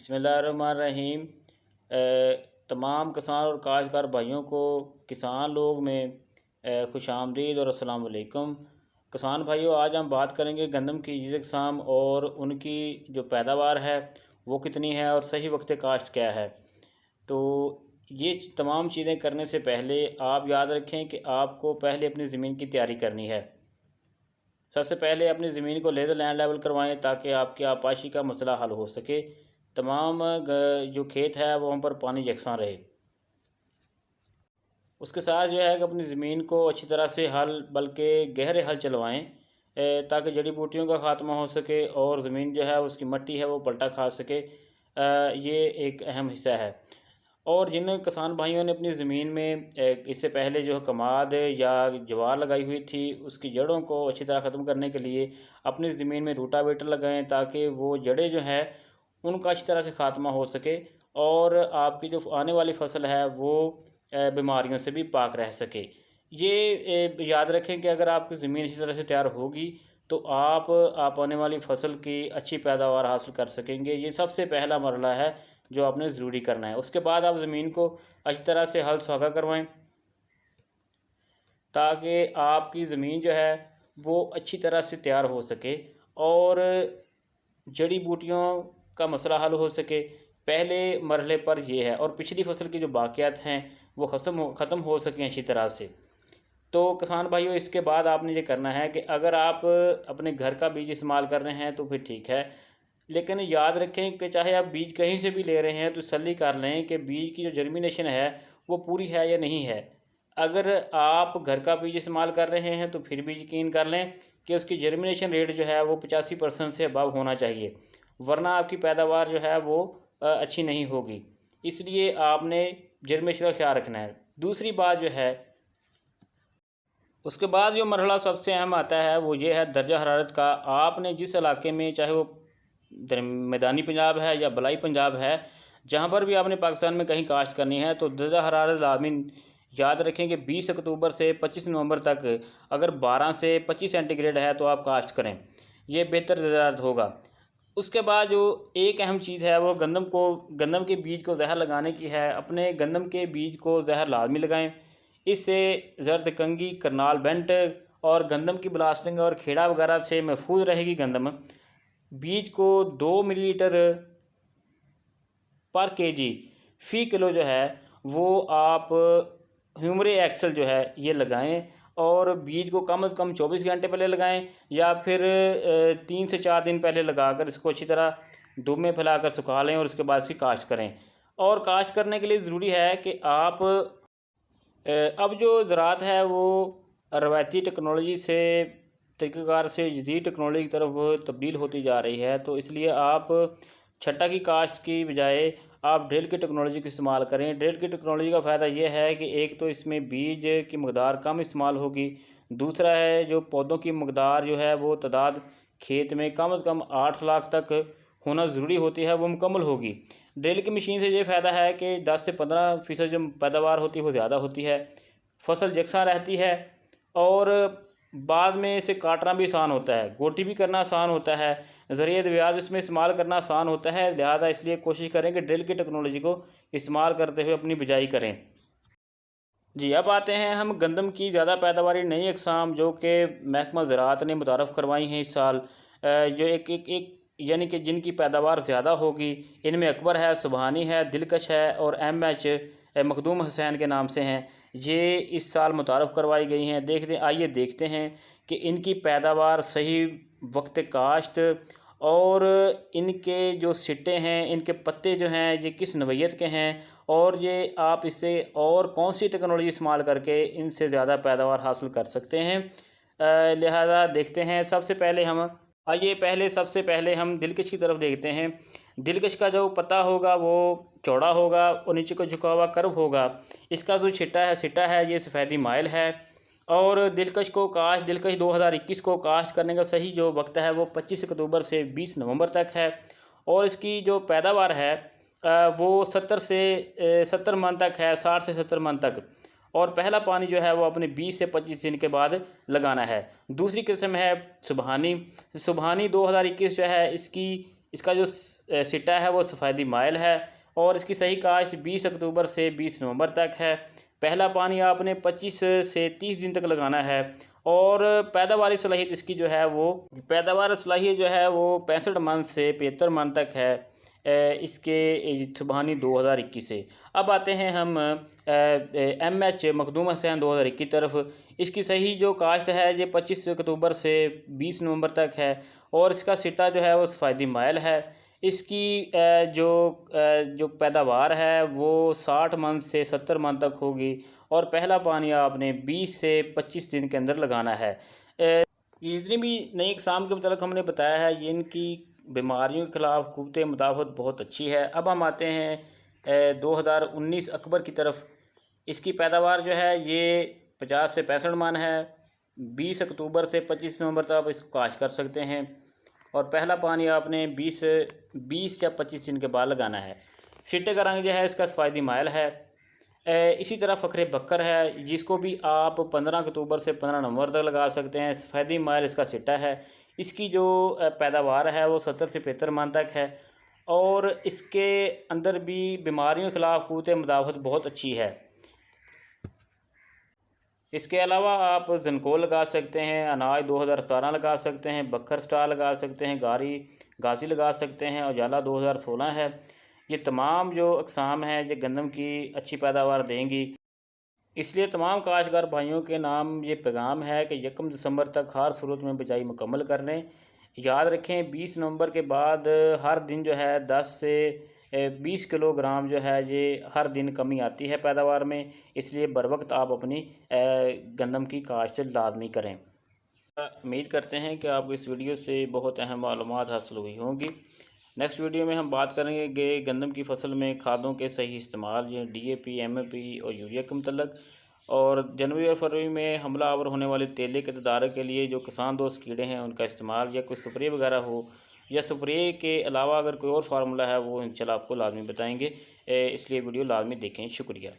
बिस्मिल्लाहिर्रहमानिर्रहीम। तमाम किसान और काश्तकार भाइयों को किसान लोग में खुशामदीद और अस्सलाम वालेकुम। किसान भाइयों, आज हम बात करेंगे गंदम की जीर अक़साम और उनकी जो पैदावार है वो कितनी है और सही वक्त काश्त क्या है। तो ये तमाम चीज़ें करने से पहले आप याद रखें कि आपको पहले अपनी ज़मीन की तैयारी करनी है। सबसे पहले अपनी ज़मीन को लेज़र लैंड लेवल करवाएं ताकि आपकी आपाशी का मसला हल हो सके। तमाम जो खेत है वो हम पर पानी यकसां रहे। उसके साथ जो है कि अपनी ज़मीन को अच्छी तरह से हल बल्कि गहरे हल चलवाएं ताकि जड़ी बूटियों का ख़ात्मा हो सके और ज़मीन जो है उसकी मट्टी है वो पलटा खा सके। ये एक अहम हिस्सा है। और जिन किसान भाइयों ने अपनी ज़मीन में इससे पहले जो कमाद या ज्वार लगाई हुई थी उसकी जड़ों को अच्छी तरह ख़त्म करने के लिए अपनी ज़मीन में रूटावेटर लगाएं ताकि वो जड़ें जो है उनका अच्छी तरह से ख़ात्मा हो सके और आपकी जो आने वाली फ़सल है वो बीमारियों से भी पाक रह सके। ये याद रखें कि अगर आपकी ज़मीन इसी तरह से तैयार होगी तो आप आने वाली फ़सल की अच्छी पैदावार हासिल कर सकेंगे। ये सबसे पहला मरहला है जो आपने ज़रूरी करना है। उसके बाद आप ज़मीन को अच्छी तरह से हल सुहागा करवाएं ताकि आपकी ज़मीन जो है वो अच्छी तरह से तैयार हो सके और जड़ी बूटियों का मसला हल हो सके। पहले मरहले पर यह है और पिछली फसल की जो बाक़ियात हैं वो ख़त्म हो सकें अच्छी तरह से। तो किसान भाइयों, इसके बाद आपने ये करना है कि अगर आप अपने घर का बीज इस्तेमाल कर रहे हैं तो फिर ठीक है, लेकिन याद रखें कि चाहे आप बीज कहीं से भी ले रहे हैं तो तसल्ली कर लें कि बीज की जो जर्मिनेशन है वो पूरी है या नहीं है। अगर आप घर का बीज इस्तेमाल कर रहे हैं तो फिर भी यकीन कर लें कि उसकी जर्मिनेशन रेट जो है वो 85% से अबव होना चाहिए, वरना आपकी पैदावार जो है वो अच्छी नहीं होगी। इसलिए आपने जर्मिनेशन का ख्याल रखना है। दूसरी बात जो है, उसके बाद जो मरहला सबसे अहम आता है वो ये है दर्जा हरारत का। आपने जिस इलाके में, चाहे वो मैदानी पंजाब है या बलाई पंजाब है, जहाँ पर भी आपने पाकिस्तान में कहीं काश्त करनी है तो दर्जा हरारत लाज़मी याद रखें कि 20 अक्टूबर से 25 नवंबर तक अगर 12 से 25 सेंटीग्रेड है तो आप काश्त करें, ये बेहतर दर्जा हरारत होगा। उसके बाद जो एक अहम चीज़ है वो गंदम के बीज को जहर लगाने की है। अपने गंदम के बीज को जहर लाजमी लगाएं, इससे जर्द कंगी, करनाल बेंट और गंदम की ब्लास्टिंग और खेड़ा वगैरह से महफूज रहेगी गंदम। बीज को 2 मिलीलीटर पर केजी फ़ी किलो जो है वो आप ह्यूमरे एक्सल जो है ये लगाएं और बीज को कम से कम 24 घंटे पहले लगाएं या फिर 3 से 4 दिन पहले लगाकर इसको अच्छी तरह धूप में फैलाकर सुखा लें और उसके बाद इसकी काश्त करें। और काश्त करने के लिए ज़रूरी है कि आप अब जो ज़राअत है वो रवायती टेक्नोलॉजी से तरीक़ेकार से जदीद टेक्नोलॉजी की तरफ तब्दील होती जा रही है, तो इसलिए आप छट्टा की काश्त की बजाय आप ड्रिल की टेक्नोलॉजी का इस्तेमाल करें। ड्रिल की टेक्नोलॉजी का फ़ायदा यह है कि एक तो इसमें बीज की मकदार कम इस्तेमाल होगी, दूसरा है जो पौधों की मकदार जो है वो तादाद खेत में कम से कम 8 लाख तक होना ज़रूरी होती है वो मुकम्मल होगी। ड्रिल की मशीन से ये फ़ायदा है कि 10 से 15% जो पैदावार होती है वो ज़्यादा होती है, फसल यकसां रहती है और बाद में इसे काटना भी आसान होता है, गोटी भी करना आसान होता है, ज़रिए ब्याज इसमें इस्तेमाल करना आसान होता है। लिहाजा इसलिए कोशिश करें कि ड्रिल की टेक्नोलॉजी को इस्तेमाल करते हुए अपनी बिजाई करें। जी, अब आते हैं हम गंदम की ज़्यादा पैदावारी नई अक़साम जो कि महकमा ज़राअत ने मुतारफ़ करवाई हैं इस साल, जो एक यानी कि जिनकी पैदावार ज़्यादा होगी। इनमें अकबर है, सुबहानी है, दिलकश है और MH मखदूम हुसैन के नाम से हैं। ये इस साल मुतारफ़ करवाई गई हैं। आइए देखते हैं कि इनकी पैदावार, सही वक्त काश्त और इनके जो सिट्टे हैं, इनके पत्ते जो हैं ये किस नवैयत के हैं और ये आप इससे और कौन सी टेक्नोलॉजी इस्तेमाल करके इनसे ज़्यादा पैदावार हासिल कर सकते हैं। लिहाजा देखते हैं। सबसे पहले हम दिलकश की तरफ देखते हैं। दिलकश का जो पत्ता होगा वो चौड़ा होगा और नीचे को झुका हुआ कर्व होगा। इसका जो सिट्टा है ये सफ़ेदी माइल है। और दिलकश 2021 को काश्त करने का सही जो वक्त है वो 25 अक्टूबर से 20 नवंबर तक है और इसकी जो पैदावार है वो 70 मन तक है, 60 से 70 मन तक। और पहला पानी जो है वो अपने 20 से 25 दिन के बाद लगाना है। दूसरी किस्म है सुबहानी 2021 जो है, इसकी इसका जो सिट्टा है वो सफ़ेदी माइल है और इसकी सही काश्त 20 अक्टूबर से 20 नवंबर तक है। पहला पानी आपने 25 से 30 दिन तक लगाना है और पैदावारी सलाहियत इसकी जो है वो पैदावार सलाहियत जो है वो 65 मन से 75 मन तक है इसके सुबहानी 2021 से। अब आते हैं हम MH मखदूम हुसैन 2021 की तरफ। इसकी सही जो काश्त है ये 25 अक्टूबर से 20 नवंबर तक है और इसका सिट्टा जो है वो सफ़ेदी माइल है। इसकी जो पैदावार है वो 60 मन से 70 मन तक होगी और पहला पानी आपने 20 से 25 दिन के अंदर लगाना है। ये जितनी भी नई इकसाम के मतलब हमने बताया है ये इनकी बीमारियों के ख़िलाफ़ क़ुव्वत मुदाफ़अत बहुत अच्छी है। अब हम आते हैं 2019 अकबर की तरफ। इसकी पैदावार जो है ये 50 से 65 मन है। 20 अक्टूबर से 25 नवंबर तक आप इसको काश्त कर सकते हैं और पहला पानी आपने 20 या 25 दिन के बाद लगाना है। सिट्टे का रंग जो है इसका सफ़ेदी माइल है। इसी तरह फ़खरे बकर है जिसको भी आप 15 अक्टूबर से 15 नवंबर तक लगा सकते हैं। सफ़ेदी माइल इसका सिट्टा है। इसकी जो पैदावार है वो 70 से 75 मन तक है और इसके अंदर भी बीमारियों के ख़िलाफ़ क़ुव्वत मुदाफ़अत बहुत अच्छी है। इसके अलावा आप जंकोल लगा सकते हैं, अनाज 2017 लगा सकते हैं, बखर स्टार लगा सकते हैं, गाजी लगा सकते हैं, उजाला 2016 है। ये तमाम जो अक़साम हैं ये गंदम की अच्छी पैदावार देंगी। इसलिए तमाम काश्तकार भाइयों के नाम ये पैगाम है कि 1 दिसंबर तक हर सूरत में बिजाई मुकम्मल कर लें। याद रखें 20 नवंबर के बाद हर दिन जो है 10 से 20 किलोग्राम जो है ये हर दिन कमी आती है पैदावार में। इसलिए बर वक्त आप अपनी गंदम की काश्त लाजमी करें। उम्मीद करते हैं कि आपको इस वीडियो से बहुत अहम मालूमात हासिल हुई होंगी। नेक्स्ट वीडियो में हम बात करेंगे गंदम की फसल में खादों के सही इस्तेमाल, ये DAP, MOP और यूरिया के मतलब। और जनवरी और फरवरी में हमला आवर होने वाले तेले के तदारक के लिए जो किसान दोस्त कीड़े हैं उनका इस्तेमाल या कोई स्प्रे वगैरह हो या स्प्रे के अलावा अगर कोई और फार्मूला है वो इंशाल्लाह आपको लाजमी बताएंगे। इसलिए वीडियो लाजमी देखें। शुक्रिया।